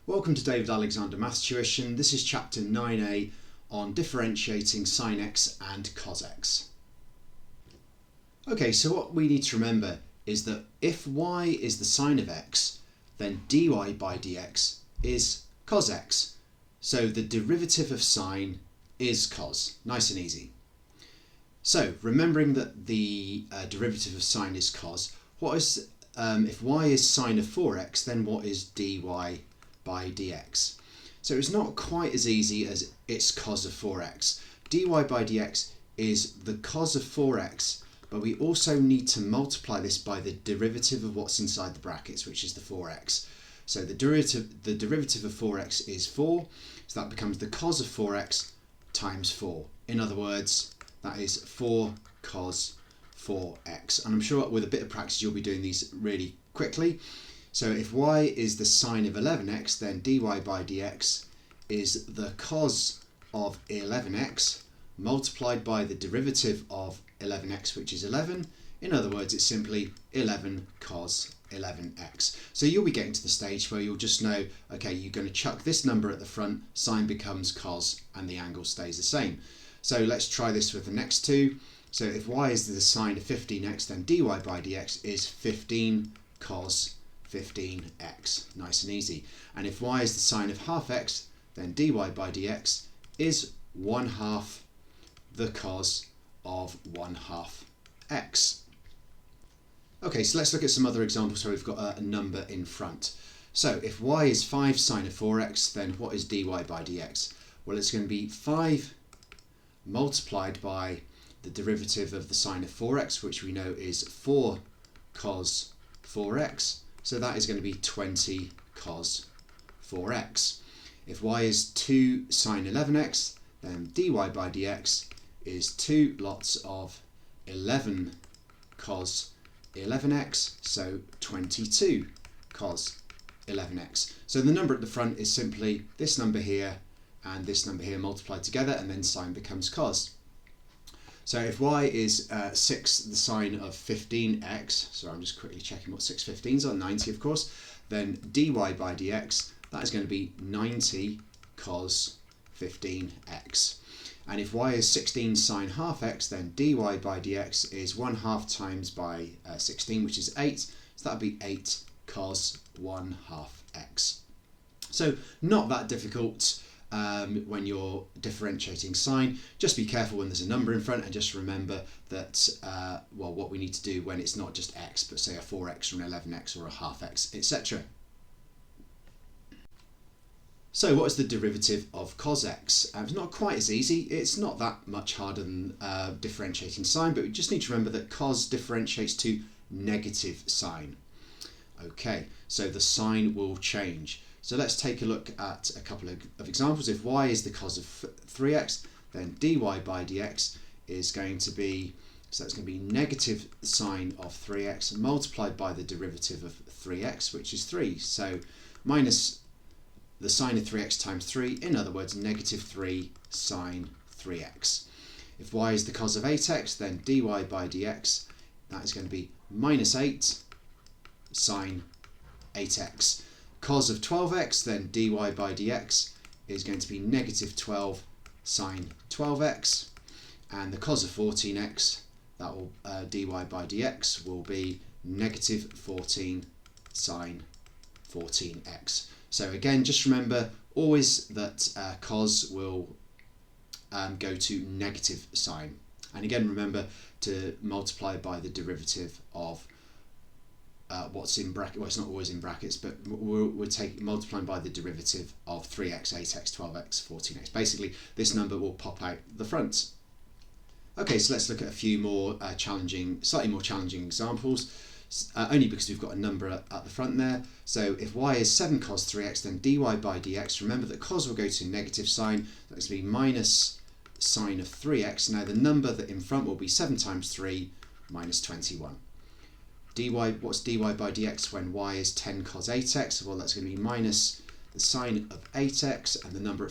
Welcome to David Alexander Maths Tuition. This is chapter 9a on differentiating sin x and cos x. Okay, so what we need to remember is that if y is the sine of x, then dy by dx is cos x. So the derivative of sine is cos. Nice and easy. So remembering that the derivative of sine is cos, what is if y is sine of 4x, then what is dy by dx? So it's not quite as easy as it's cos of 4x. dy by dx is the cos of 4x, but we also need to multiply this by the derivative of what's inside the brackets, which is the 4x. So the derivative of 4x is 4, so that becomes the cos of 4x times 4. In other words, that is 4 cos 4x. And I'm sure with a bit of practice you'll be doing these really quickly. So if y is the sine of 11x, then dy by dx is the cos of 11x multiplied by the derivative of 11x, which is 11. In other words, it's simply 11 cos 11x. So you'll be getting to the stage where you'll just know, okay, you're going to chuck this number at the front, sine becomes cos, and the angle stays the same. So let's try this with the next two. So if y is the sine of 15x, then dy by dx is 15 cos 15x. Nice and easy. And if y is the sine of half x, then dy by dx is 1/2 the cos of 1/2 x. Okay, so let's look at some other examples where we've got a number in front. So if y is 5 sine of 4x, then what is dy by dx? Well, it's going to be 5 multiplied by the derivative of the sine of 4x, which we know is 4 cos 4x. So that is going to be 20 cos 4x. If y is 2 sine 11x, then dy by dx is 2 lots of 11 cos 11x, so 22 cos 11x. So the number at the front is simply this number here and this number here multiplied together, and then sine becomes cos. So if y is 6 the sine of 15x, so I'm just quickly checking what 6 15s are, 90 of course, then dy by dx, that is going to be 90 cos 15x. And if y is 16 sine half x, then dy by dx is 1/2 times by 16, which is 8, so that would be 8 cos 1/2 x. So not that difficult when you're differentiating sine. Just be careful when there's a number in front, and just remember that well, what we need to do when it's not just x, but say a 4x or an 11x or a half x, etc. So what is the derivative of cos x? It's not quite as easy. It's not that much harder than differentiating sine, but we just need to remember that cos differentiates to negative sine. Okay, so the sign will change. So let's take a look at a couple of examples. If y is the cos of 3x, then dy by dx is going to be, so it's going to be negative sine of 3x multiplied by the derivative of 3x, which is 3. So minus the sine of 3x times 3, in other words, negative 3 sine 3x. If y is the cos of 8x, then dy by dx, that is going to be minus 8 sine 8x. Cos of 12x, then dy by dx is going to be negative 12 sine 12x. And the cos of 14x, that will dy by dx will be negative 14 sine 14x. So again, just remember always that cos will go to negative sign. And again, remember to multiply by the derivative of what's in bracket. Well, it's not always in brackets, but we're multiplying by the derivative of 3x, 8x, 12x, 14x. Basically, this number will pop out the front. Okay, so let's look at a few more slightly more challenging examples. Only because we've got a number at the front there. So if y is 7 cos 3x, then dy by dx, remember that cos will go to negative sign, that's going to be minus sine of 3x. Now the number that in front will be 7 times 3 minus 21. What's dy by dx when y is 10 cos 8x? Well, that's going to be minus the sine of 8x, and the number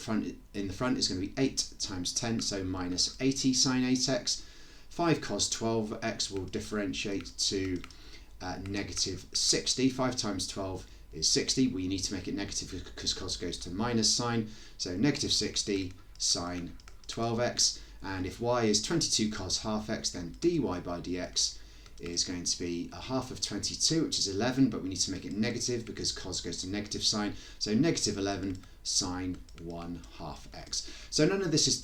in the front is going to be 8 times 10, so minus 80 sine 8x. 5 cos 12x will differentiate to negative 60. 5 times 12 is 60. We need to make it negative because cos goes to minus sign. So negative 60 sine 12x. And if y is 22 cos half x, then dy by dx is going to be a half of 22, which is 11, but we need to make it negative because cos goes to negative sign. So negative 11 sine 1 half x. So none of this is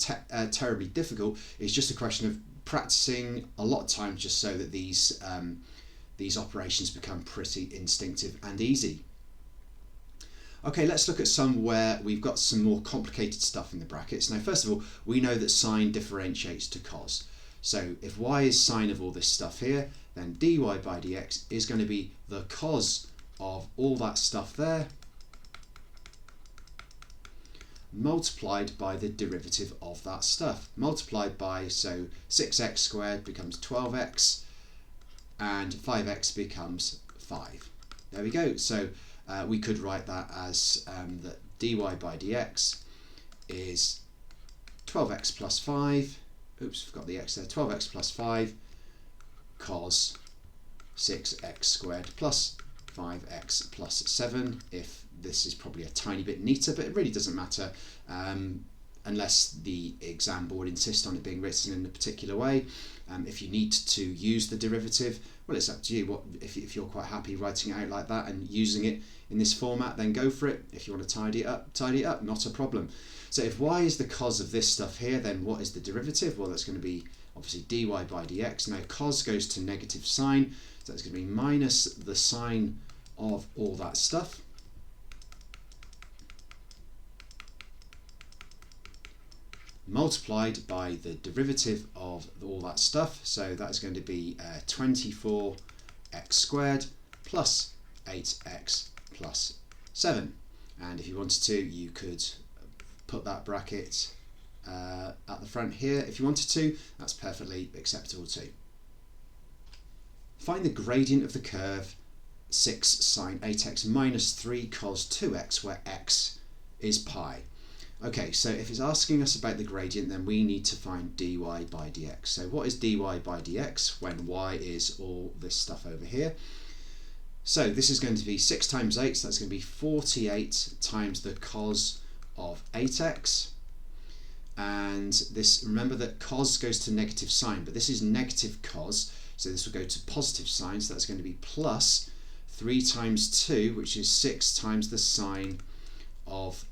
terribly difficult. It's just a question of practicing a lot of times just so that these operations become pretty instinctive and easy. Okay, let's look at some where we've got some more complicated stuff in the brackets. Now, first of all, we know that sine differentiates to cos. So if y is sine of all this stuff here, then dy by dx is going to be the cos of all that stuff there multiplied by the derivative of that stuff. Multiplied by, so 6x squared becomes 12x and 5x becomes 5. There we go. So we could write that as that dy by dx is 12x plus 5. Oops, forgot the x there. 12x plus 5 cos 6x squared plus 5x plus 7. If this is probably a tiny bit neater, but it really doesn't matter unless the exam board insists on it being written in a particular way. If you need to use the derivative, well, it's up to you. If you're quite happy writing it out like that and using it in this format, then go for it. If you want to tidy it up, not a problem. So if y is the cos of this stuff here, then what is the derivative? Well, that's going to be obviously dy by dx. Now cos goes to negative sign, so that's going to be minus the sine of all that stuff. Multiplied by the derivative of all that stuff, so that's going to be 24x squared plus 8x plus 7. And if you wanted to, you could put that bracket at the front here if you wanted to. That's perfectly acceptable too. Find the gradient of the curve 6 sine 8x minus 3 cos 2x, where x is pi. Okay, so if it's asking us about the gradient, then we need to find dy by dx. So what is dy by dx when y is all this stuff over here? So this is going to be 6 times 8, so that's going to be 48 times the cos of 8x. And this, remember that cos goes to negative sign, but this is negative cos, so this will go to positive sign, so that's going to be plus 3 times 2, which is 6 times the sine of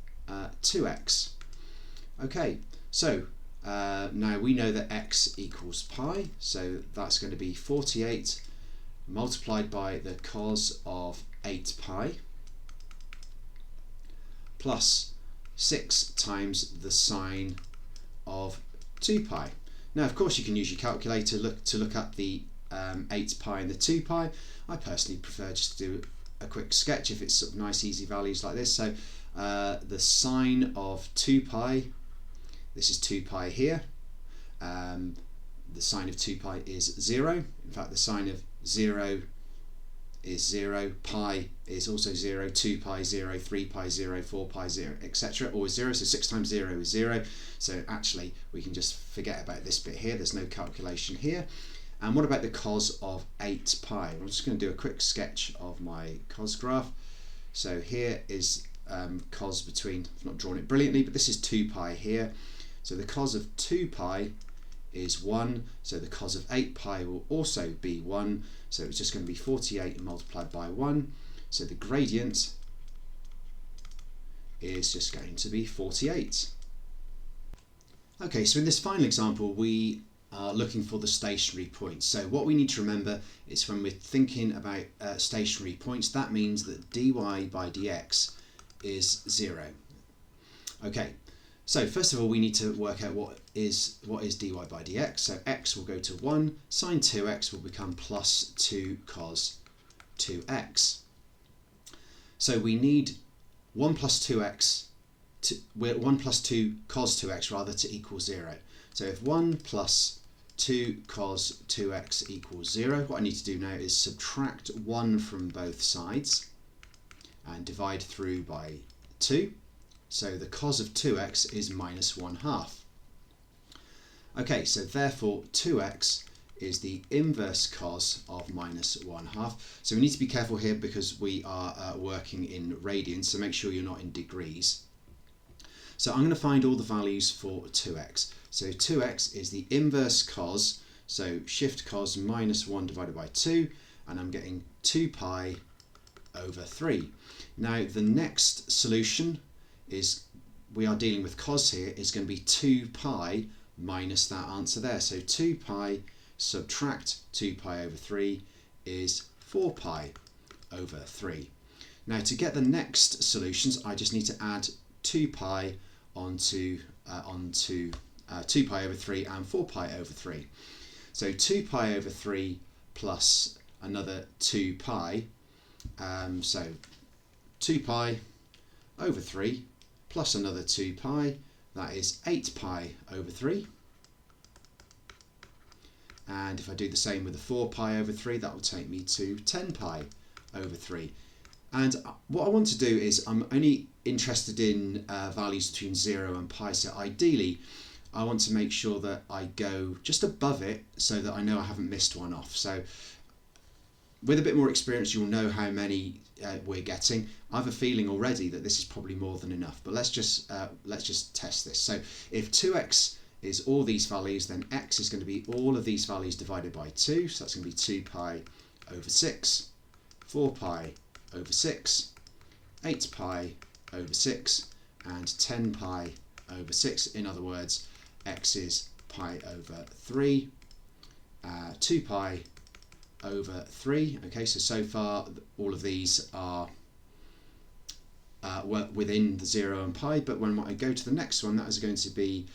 2x. Okay, so now we know that x equals pi, so that's going to be 48 multiplied by the cos of 8 pi plus 6 times the sine of 2 pi. Now, of course, you can use your calculator to look at the 8 pi and the 2 pi. I personally prefer just to do a quick sketch if it's sort of nice easy values like this. So the sine of 2 pi, this is 2 pi here, the sine of 2 pi is 0. In fact, the sine of 0 is 0, pi is also 0, 2 pi 0, 3 pi 0, 4 pi 0, etc. Always 0, so 6 times 0 is 0. So actually we can just forget about this bit here, there's no calculation here. And what about the cos of 8 pi? I'm just going to do a quick sketch of my cos graph. So here is cos between, I've not drawn it brilliantly, but this is 2 pi here. So the cos of 2 pi is 1, so the cos of 8 pi will also be 1, so it's just going to be 48 multiplied by 1, so the gradient is just going to be 48. Okay, so in this final example we are looking for the stationary points. So what we need to remember is when we're thinking about stationary points, that means that dy by dx is 0. Okay, so first of all we need to work out what is dy by dx. So x will go to 1, sine 2x will become plus 2 cos 2x. So we need 1 plus 2x, 1 plus 2 cos 2x rather, to equal 0. So if 1 plus 2 cos 2x equals 0, what I need to do now is subtract 1 from both sides and divide through by 2. So the cos of 2x is minus 1/2. Okay, so therefore 2x is the inverse cos of minus 1/2. So we need to be careful here because we are working in radians, so make sure you're not in degrees. So I'm going to find all the values for 2x. So 2x is the inverse cos, so shift cos minus 1 divided by 2, and I'm getting 2 pi over 3. Now the next solution is, we are dealing with cos here, is going to be 2 pi minus that answer there. So 2 pi subtract 2 pi over 3 is 4 pi over 3. Now to get the next solutions, I just need to add 2 pi onto 2 pi over 3 and 4 pi over 3. So 2 pi over 3 plus another 2 pi, so 2 pi over 3 plus another 2 pi, that is 8 pi over 3. And if I do the same with the 4 pi over 3, that will take me to 10 pi over 3. And what I want to do is, I'm only interested in values between 0 and pi, so ideally I want to make sure that I go just above it so that I know I haven't missed one off. So with a bit more experience, you'll know how many we're getting. I have a feeling already that this is probably more than enough, but let's just test this. So if 2x is all these values, then x is going to be all of these values divided by 2, so that's going to be 2 pi over 6, 4 pi over 6, 8 pi over 6, and 10 pi over 6. In other words, x is pi over 3, 2 pi over 3. Okay, so far all of these are within the 0 and pi, but when I go to the next one, that is going to be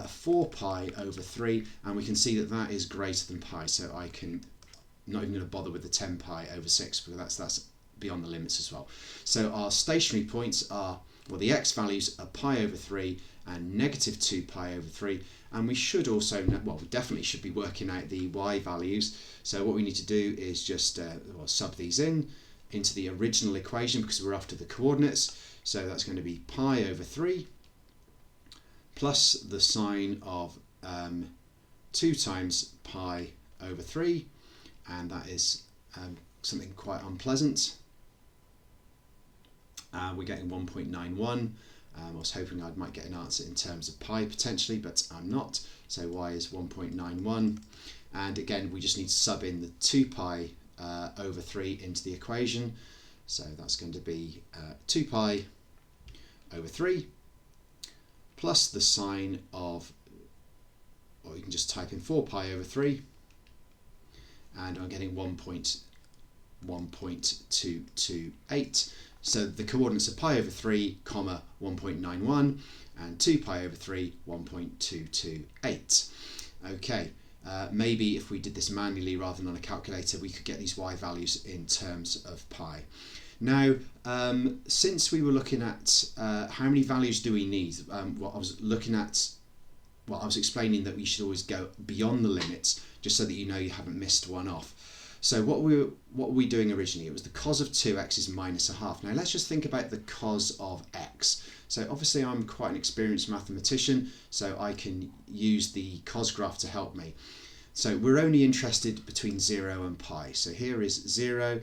4 pi over 3, and we can see that that is greater than pi, so I can not even going to bother with the 10 pi over 6 because that's beyond the limits as well. So our stationary points are, well, the x values are pi over 3 and negative 2 pi over 3, and we should also, well, we definitely should be working out the y values. So what we need to do is just sub these into the original equation because we're after the coordinates. So that's going to be pi over 3 plus the sine of 2 times pi over 3, and that is something quite unpleasant. We're getting 1.91. I was hoping I might get an answer in terms of pi potentially, but I'm not. So y is 1.91, and again we just need to sub in the 2 pi over 3 into the equation. So that's going to be 2 pi over 3 plus the sine of, or you can just type in 4 pi over 3, and I'm getting 1.228. So the coordinates are pi over 3, comma 1.91, and 2 pi over 3, 1.228. Okay, maybe if we did this manually rather than on a calculator, we could get these y values in terms of pi. Now, since we were looking at how many values do we need, what I was looking at, well, I was explaining that we should always go beyond the limits just so that you know you haven't missed one off. So what were we doing originally? It was the cos of 2x is minus 1/2. Now let's just think about the cos of x. So obviously I'm quite an experienced mathematician, so I can use the cos graph to help me. So we're only interested between 0 and pi. So here is 0,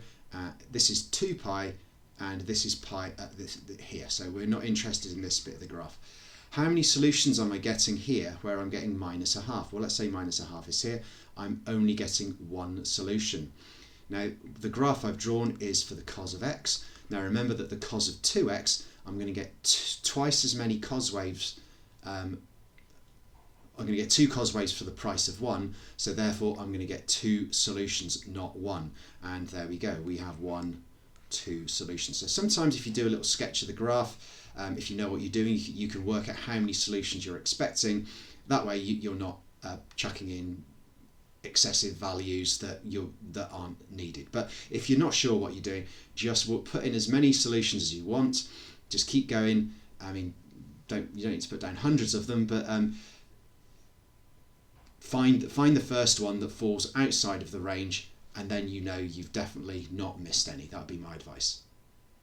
this is 2 pi, and this is pi here. So we're not interested in this bit of the graph. How many solutions am I getting here where I'm getting minus 1/2? Well, let's say minus 1/2 is here. I'm only getting one solution. Now, the graph I've drawn is for the cos of x. Now, remember that the cos of 2x, I'm going to get twice as many cos waves. I'm going to get 2 cos waves for the price of 1. So therefore, I'm going to get 2 solutions, not 1. And there we go. We have 1, 2 solutions. So sometimes if you do a little sketch of the graph, if you know what you're doing, you can work out how many solutions you're expecting. That way you're not chucking in excessive values that aren't needed. But if you're not sure what you're doing, just put in as many solutions as you want. Just keep going. I mean, you don't need to put down hundreds of them, but find the first one that falls outside of the range, and then you know you've definitely not missed any. That would be my advice.